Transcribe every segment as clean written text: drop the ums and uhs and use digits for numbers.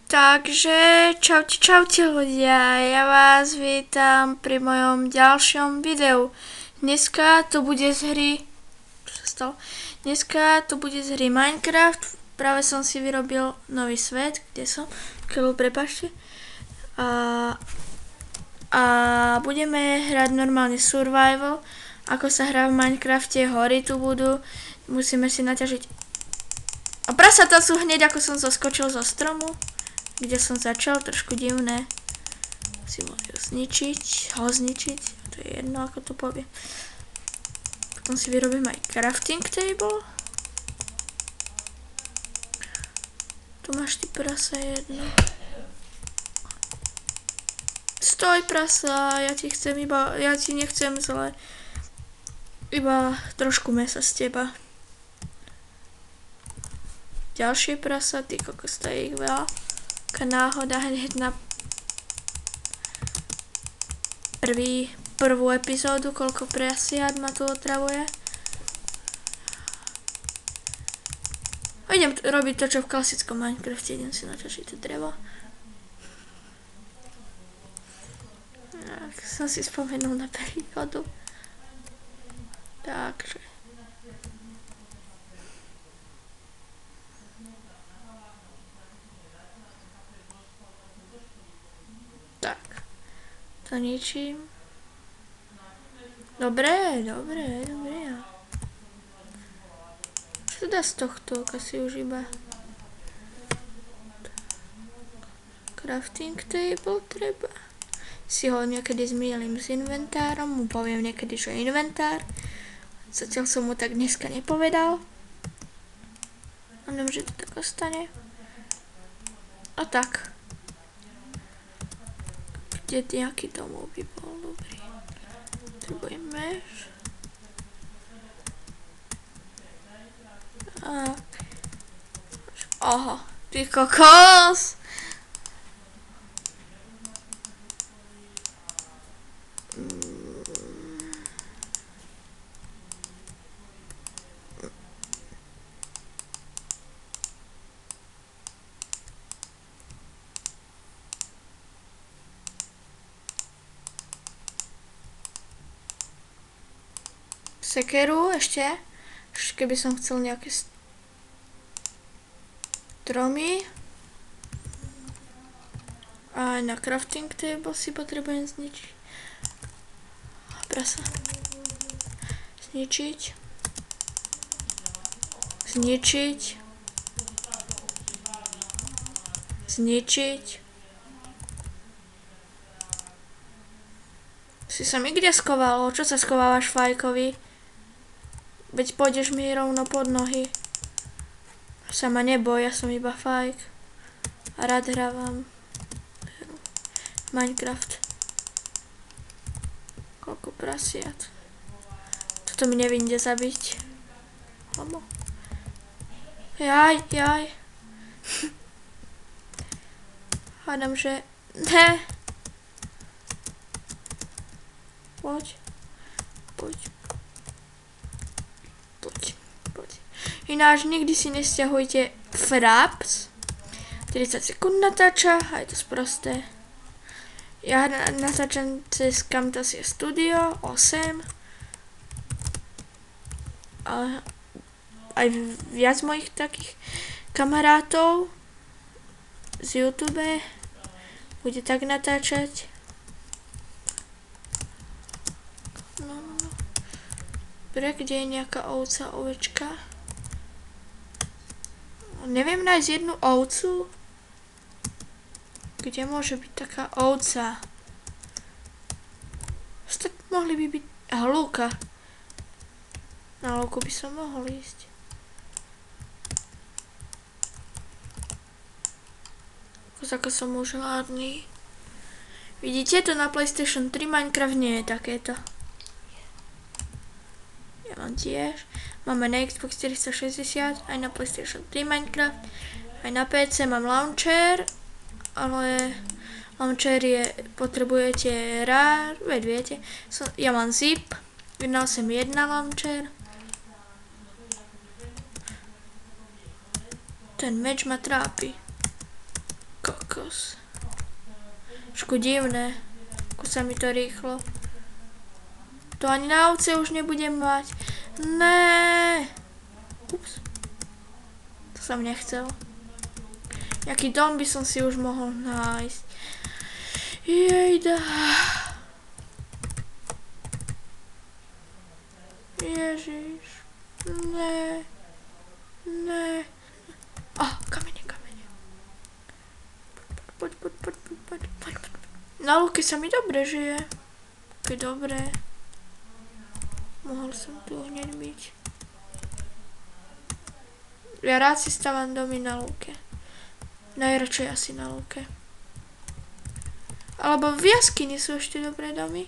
Takže čaute ľudia, ja vás vítam pri mojom ďalšom videu. Dneska to bude z hry... Čo sa stalo? Dneska to bude z hry Minecraft. Práve som si vyrobil nový svet, kde som? Prepáčte. A budeme hrať normálne survival. Ako sa hrá v Minecrafte, hory tu budú. Musíme si naťažiť... A prasatá sú hneď, ako som zoskočil zo stromu. Kde som začal, trošku divné. Musím ho zničiť, to je jedno, ako to povie. Potom si vyrobím aj crafting table. Tu máš ty prasa jedno. Stoj prasa, ja ti nechcem zle. Iba trošku mesa z teba. Ďalšie prasa, ty kokos, to je ich veľa. Náhoda hneď na prvú epizódu, koľko prasiat ma tu otravuje. Idem robiť to, čo v klasickom Minecrafte, idem si naťažiť to drevo. Tak, som si spomenul na príhodu. Takže... To ničím. Dobre. Čo dá z tohto? Asi už iba crafting table treba. Si ho niekedy zmielim s inventárom, mu poviem niekedy, že je inventár. Zatiaľ som mu tak dneska nepovedal. A neviem, že to tak ostane. A tak. Kde nejaký domov by bol dobrý. Potrebujem meš. Aha, ty kokos! Sekeru ešte, keby som chcel nejaké stromy. A na crafting table si potrebujem zničiť. Prasa. Zničiť. Si sa mi kde skovalo? Čo sa skovávaš, fajkovi? Veď pôjdeš mi rovno pod nohy. Sa ma neboj, ja som iba fajk. A rád hrávam Minecraft. Koľko prasiat. Toto mi nevyjde zabiť. Lebo... Jaj. Hádam, že... Ne. Poď. Ináč nikdy si nesťahujte Fraps. 30 sekúnd natáča a je to sprosté. Ja natáčam cez Camtasia Studio 8. Ale aj viac mojich takých kamarátov z YouTube bude tak natáčať. No. Kde je nejaká ovečka? Neviem nájsť jednu ovcu. Kde môže byť taká ovca? Tak mohli by byť... Aha, lúka. Na lúku by som mohol ísť. Ako som už hladný. Vidíte, to na PlayStation 3 Minecraft nie je takéto. Ja mám tiež. Máme na Xbox 460, aj na PlayStation 3 Minecraft, aj na PC mám launcher, ale launcher potrebujete RAR, veď viete, ja mám zip, 1.8.1 launcher. Ten meč ma trápi. kokos. Trošku divné, ako sa mi to rýchlo. To ani na ovce už nebudem mať. Né. Ups. To som nechcel. Jaký dom by som si už mohol nájsť. Jejda. Ježiš. Né. Né. Kamene. Poď. Na lúke sa mi dobre žije. Keď dobré. Mohol som tu hneď byť. Ja rád si stávam domy na lúke. Najradšej asi na lúke. Alebo v jaskyni sú ešte dobré domy.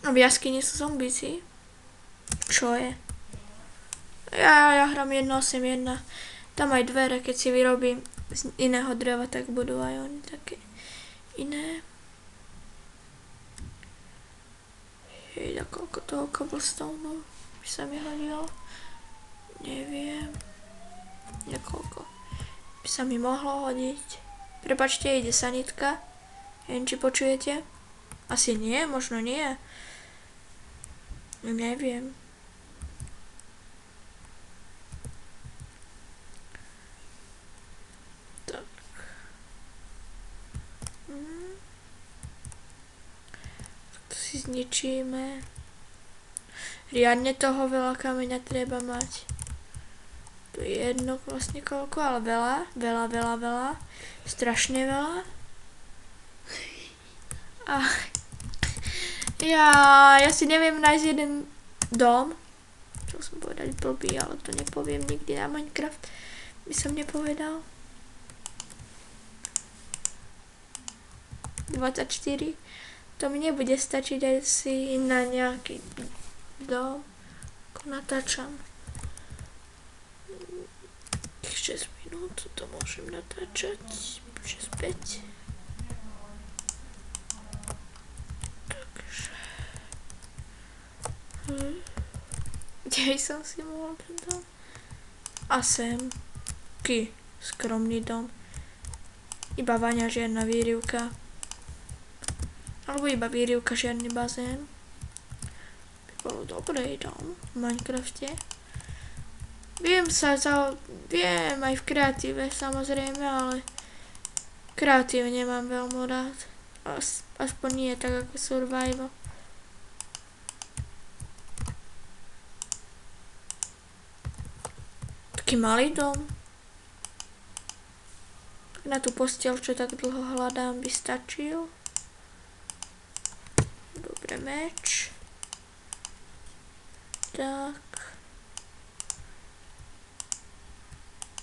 No v jaskyni sú zombíci. Čo je? Ja hram 1.8.1. Tam aj dvere, keď si vyrobím z iného dreva, tak budú aj oni také iné. Jejda, koľko toho cobblestoneu by sa mi hodilo. Neviem. Niekoľko by sa mi mohlo hodiť. Prepačte, ide sanitka. Neviem, či počujete. Asi nie, možno nie. Neviem. Tak. Tak to si zničíme. Riadne toho veľa kameňa treba mať. Tu je jedno vlastne koľko, ale veľa. Strašne veľa. Ja si neviem nájsť jeden dom. Čo som povedať blbý, ale to nepoviem nikdy na Minecraft. By som nepovedal. 24. To mi nebude stačiť asi na nejaký dom. Ako natáčam. 6 minút, to môžem natáčať. 6-5. Takže... Kde som si mohol ten dom? A sem. Taký skromný dom. Iba vaňa, žiadna výrivka. Alebo iba výrivka, žiadny bazén. By bolo dobrý dom v Minecrafte. Viem aj v kreatíve samozrejme, ale kreatív nemám veľmi rád. Aspoň nie tak ako survival. Taký malý dom. Na tú posteľ, čo tak dlho hľadám, by stačil. Dobre, meč. Tak.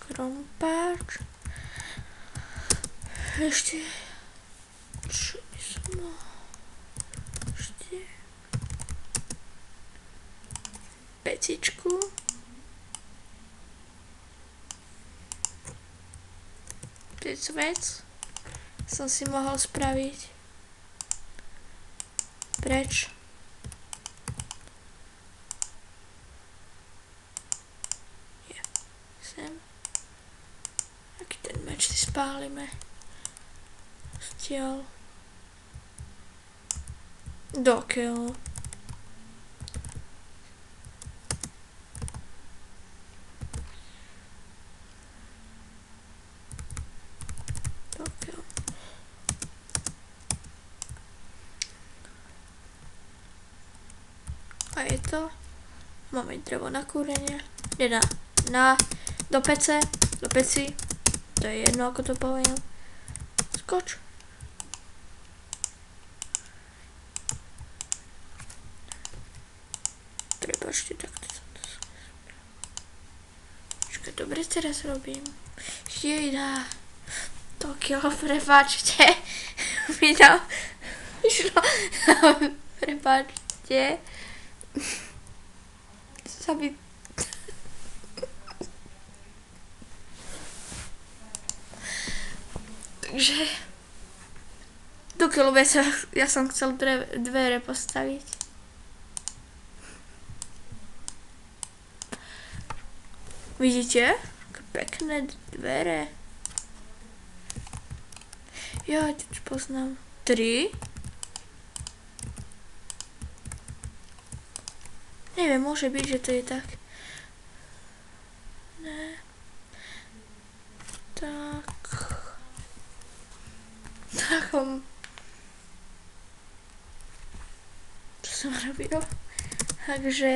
Krompáč. Ešte. Čo by som mohol? Ešte. Pecičku. Vec som si mohol spraviť. Preč? Sem. Aký ten meč si spálime. Stiel. Dokiaľ. A je to. Máme drevo na kúrenie. Do pece. Do peci. To je jedno, ako to poviem. Skoč. Prepačte, takto som to počkaj, dobre teraz robím. Jejda. Tokio, prepačte. Vyšlo. Prepačte. Sa mi... Takže... Dokiaľ ja som chcel dvere postaviť. Vidíte? Aké pekné dvere. Ja už poznám. 3? Neviem, môže byť, že to je tak. Ne. Tak. Takom. Čo som robil? Takže...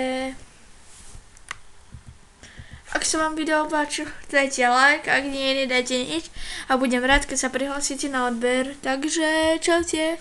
Ak sa vám video páčilo, dajte like, ak nie, nedajte nič. A budem rád, keď sa prihlásite na odber. Takže čaute.